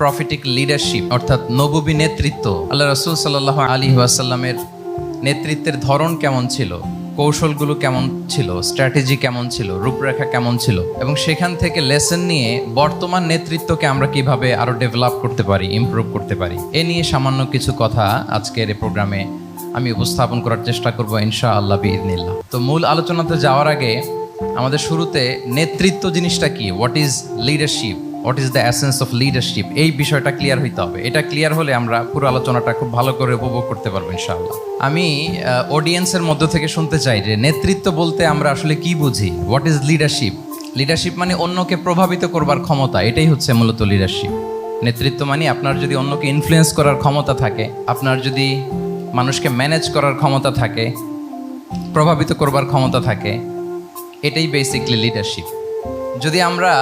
Prophetic leadership অর্থাৎ নববী নেতৃত্ব, আল্লাহ রাসূল সাল্লাল্লাহু আলাইহি ওয়াসাল্লামের নেতৃত্বের ধরন কেমন ছিল, কৌশলগুলো কেমন ছিল, স্ট্র্যাটেজি কেমন ছিল, রূপরেখা কেমন ছিল, এবং সেখান থেকে লেসন নিয়ে বর্তমান নেতৃত্বকে আমরা কিভাবে আরো ডেভেলপ করতে পারি, ইমপ্রুভ করতে পারি, এ নিয়ে সামান্য কিছু কথা আজকের এই প্রোগ্রামে আমি উপস্থাপন করার চেষ্টা করব ইনশাআল্লাহ বিইذنিল্লাহ। তো মূল আলোচনাতে যাওয়ার আগে আমাদের শুরুতে নেতৃত্ব জিনিসটা কি, what is leadership, what is the essence of leadership, এই বিষয়টা ক্লিয়ার হইতে হবে। এটা ক্লিয়ার হলে আমরা পুরো আলোচনাটা খুব ভালো করে উপভোগ করতে পারবো ইনশাআল্লাহ। আমি অডিয়েন্সের মধ্য থেকে শুনতে চাই যে নেতৃত্ব বলতে আমরা আসলে কি বুঝি, হোয়াট ইজ লিডারশিপ। লিডারশিপ মানে অন্যকে প্রভাবিত করবার ক্ষমতা, এটাই হচ্ছে মূলত লিডারশিপ। নেতৃত্ব মানে আপনার যদি অন্যকে ইনফ্লুয়েন্স করার ক্ষমতা থাকে, আপনার যদি মানুষকে ম্যানেজ করার ক্ষমতা থাকে, প্রভাবিত করবার ক্ষমতা থাকে, এটাই বেসিকলি লিডারশিপ। যদি আমরা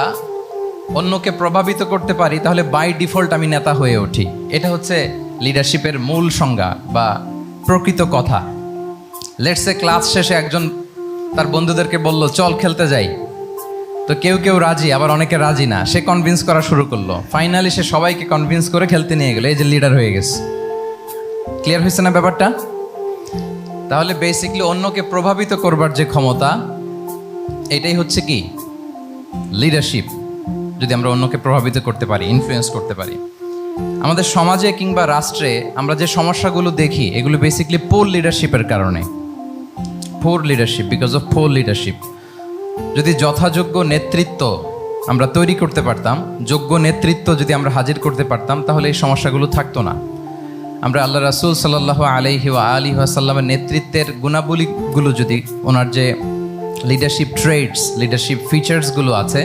অন্যকে প্রভাবিত করতে পারি তাহলে বাই ডিফল্ট আমি নেতা হয়ে উঠি। এটা হচ্ছে লিডারশিপের মূল সংজ্ঞা বা প্রকৃত কথা। লেটসে ক্লাস শেষে একজন তার বন্ধুদেরকে বলল চল খেলতে যাই, তো কেউ কেউ রাজি, আবার অনেকে রাজি না। সে কনভিন্স করা শুরু করলো, ফাইনালি সে সবাইকে কনভিন্স করে খেলতে নিয়ে গেল, এই যে লিডার হয়ে গেছে। ক্লিয়ার হয়েছে না ব্যাপারটা? তাহলে বেসিকলি অন্যকে প্রভাবিত করবার যে ক্ষমতা, এটাই হচ্ছে কি লিডারশিপ। যদি আমরা অন্যকে প্রভাবিত করতে পারি, ইনফ্লুয়েন্স করতে পারি। আমাদের সমাজে কিংবা রাষ্ট্রে আমরা যে সমস্যাগুলো দেখি, এগুলো বেসিকলি পোর লিডারশিপের কারণে। Poor leadership, because of poor leadership. যদি যথাযোগ্য নেতৃত্ব আমরা তৈরি করতে পারতাম, যোগ্য নেতৃত্ব যদি আমরা হাজির করতে পারতাম, তাহলে এই সমস্যাগুলো থাকতো না। আমরা আল্লাহ রাসূল সাল্লাল্লাহু আলাইহি ওয়াসাল্লামের নেতৃত্বের গুণাবলীগুলো, যদি ওনার যে লিডারশিপ ট্রেডস, লিডারশিপ ফিচার্সগুলো আছে,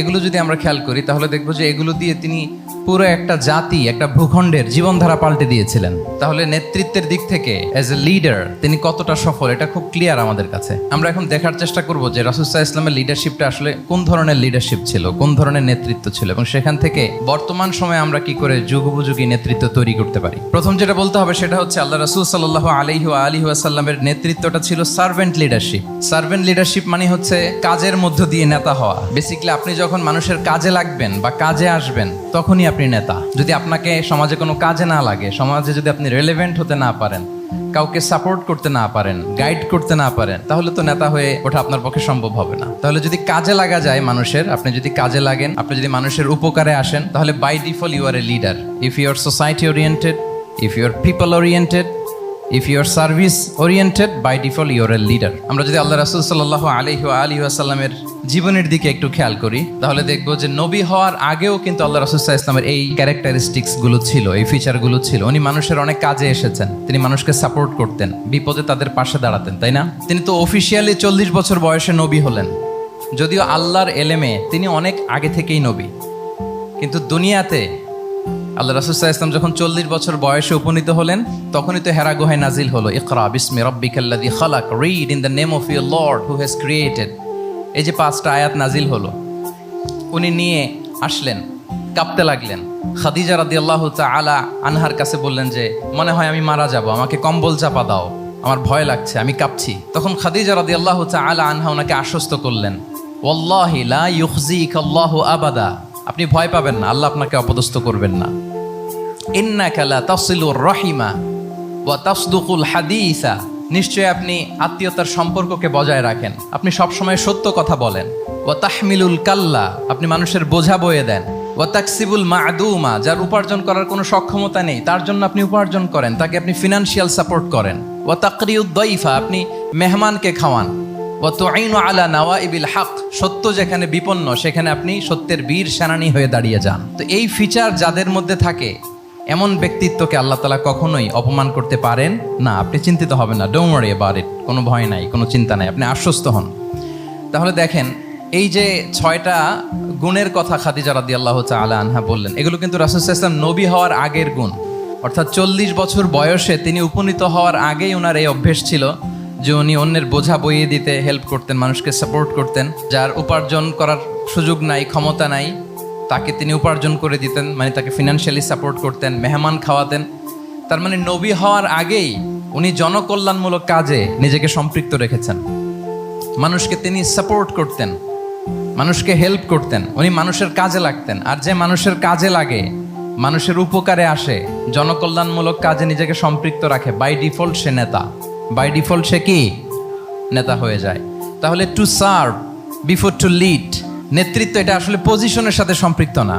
এগুলো যদি আমরা খেয়াল করি তাহলে দেখবো যে এগুলো দিয়ে তিনি পুরো একটা জাতি, একটা ভূখণ্ডের জীবনধারা পাল্টে দিয়েছিলেন। তাহলে নেতৃত্বের দিক থেকে অ্যাজ এ লিডার তিনি কতটা সফল, এটা খুব ক্লিয়ার আমাদের কাছে। আমরা এখন দেখার চেষ্টা করব যে রাসূল সাল্লাল্লাহু আলাইহি ওয়াসাল্লামের লিডারশিপটা আসলে কোন ধরনের লিডারশিপ ছিল, কোন ধরনের নেতৃত্ব ছিল, এবং সেখান থেকে বর্তমান সময়ে আমরা কি করে যুগোপযোগী নেতৃত্ব তৈরি করতে পারি। প্রথম যেটা বলতে হবে সেটা হচ্ছে আল্লাহ রাসূল সাল্লাল্লাহু আলাইহি ওয়াসাল্লামের নেতৃত্বটা ছিল সার্ভেন্ট লিডারশিপ। সার্ভেন্ট লিডারশিপ মানে হচ্ছে কাজের মধ্য দিয়ে নেতা হওয়া। বেসিক্যালি আপনি যখন মানুষের কাজে লাগবেন বা কাজে আসবেন, তখনই আপনি নেতা। যদি আপনাকে সমাজে কোনো কাজে না লাগে, সমাজে যদি আপনি রেলেভেন্ট হতে না পারেন, কাউকে সাপোর্ট করতে না পারেন, গাইড করতে না পারেন, তাহলে তো নেতা হয়ে ওঠা আপনার পক্ষে সম্ভব হবে না। তাহলে যদি কাজে লাগা যায় মানুষের, আপনি যদি কাজে লাগেন, আপনি যদি মানুষের উপকারে আসেন, তাহলে by default you are a leader. If you are society oriented, if you are people oriented, if you are service oriented, by default you are a leader. আমরা যদি আল্লাহ রাসূল সাল্লাল্লাহু আলাইহি ওয়াসাল্লামের জীবনের দিকে একটু খেয়াল করি, তাহলে দেখবো যে নবী হওয়ার আগেও কিন্তু আল্লাহ রাসূল সাল্লাল্লাহু আলাইহি ওয়াসাল্লামের এই ক্যারেক্টারিস্টিক্স গুলো ছিল, এই ফিচারগুলো ছিল। উনি মানুষের অনেক কাজে এসেছেন, তিনি মানুষকে সাপোর্ট করতেন, বিপদে তাদের পাশে দাঁড়াতেন, তাই না? তিনি তো অফিসিয়ালি 40 বছর বয়সে নবী হলেন, যদিও আল্লাহর এলেমে তিনি অনেক আগে থেকেই নবী। কিন্তু দুনিয়াতে আল্লাহ রাসূল সাল্লাল্লাহু আলাইহি ওয়াসাল্লাম যখন 40 বছর বয়সে উপনীত হলেন, তখনই তো হেরা গুহায় নাজিল হলো ইকরা বিসমি রাব্বিকাল্লাযী খালাক, read in the name of your lord who has created. এই যে 5টা আয়াত নাজিল হলো, উনি নিয়ে আসলেন, কাঁপতে লাগলেন। খাদিজা রাদিয়াল্লাহু তাআলা আনহার কাছে বললেন যে মনে হয় আমি মারা যাব, আমাকে কম্বল চাপা দাও, আমার ভয় লাগছে, আমি কাঁপছি। তখন খাদিজা রাদিয়াল্লাহু তাআলা আনহা ওনাকে আশ্বস্ত করলেন, ওয়াল্লাহি লা ইউখজিকাল্লাহু আবাদা, আপনি ভয় পাবেন না, আল্লাহ আপনাকে অপদস্থ করবেন না। ইন্নাকা লা তাসিলুর রাহিমা ওয়া তাসদুকুল হাদিসা, নিশ্চয়ই আপনি আত্মীয়তার সম্পর্ককে বজায় রাখেন, আপনি সবসময় সত্য কথা বলেন। ওয়া তাহমিলুল কাল্লা, আপনি মানুষের বোঝা বয়ে দেন। ওয়া তাকসিবুল মা'দুমা, যার উপার্জন করার কোনো সক্ষমতা নেই তার জন্য আপনি উপার্জন করেন, তাকে আপনি ফিনান্সিয়াল সাপোর্ট করেন। ওয়া তাকরিউদ দাইফা, আপনি মেহমানকে খাওয়ান। ওয়া তুঈনু আলা নাওয়াইবিল হক, সত্য যেখানে বিপন্ন সেখানে আপনি সত্যের বীর সেনানী হয়ে দাঁড়িয়ে যান। তো এই ফিচার যাদের মধ্যে থাকে, এমন ব্যক্তিত্বকে আল্লাহ তাআলা কখনোই অপমান করতে পারেন না। আপনি চিন্তিত হবেন না, ডোন্ট ওয়ারি অ্যাবাউট ইট, কোনো ভয় নাই, কোনো চিন্তা নাই, আপনি আশ্বস্ত হন। তাহলে দেখেন, এই যে 6টা গুণের কথা খাদিজা রাদিয়াল্লাহু তাআলা আনহা বললেন, এগুলো কিন্তু রাসূল সাল্লাল্লাহু আলাইহি ওয়াসাল্লাম নবী হওয়ার আগের গুণ। অর্থাৎ 40 বছর বয়সে তিনি উপনীত হওয়ার আগেই ওনার এই অভ্যেস ছিল যে উনি অন্যের বোঝা বইয়ে দিতে হেল্প করতেন, মানুষকে সাপোর্ট করতেন। যার উপার্জন করার সুযোগ নাই, ক্ষমতা নাই, তাকে তিনি উপার্জন করে দিতেন, মানে তাকে ফিনান্সিয়ালি সাপোর্ট করতেন, মেহমান খাওয়াতেন। তার মানে নবী হওয়ার আগেই উনি জনকল্যাণমূলক কাজে নিজেকে সম্পৃক্ত রেখেছেন, মানুষকে তিনি সাপোর্ট করতেন, মানুষকে হেল্প করতেন, উনি মানুষের কাজে লাগতেন। আর যে মানুষের কাজে লাগে, মানুষের উপকারে আসে, জনকল্যাণমূলক কাজে নিজেকে সম্পৃক্ত রাখে, বাই ডিফল্ট সে নেতা। বাই ডিফল্ট সে কি নেতা হয়ে যায়। তাহলে to serve before to lead, নেতৃত্ব এটা আসলে পজিশনের সাথে সম্পৃক্ত না।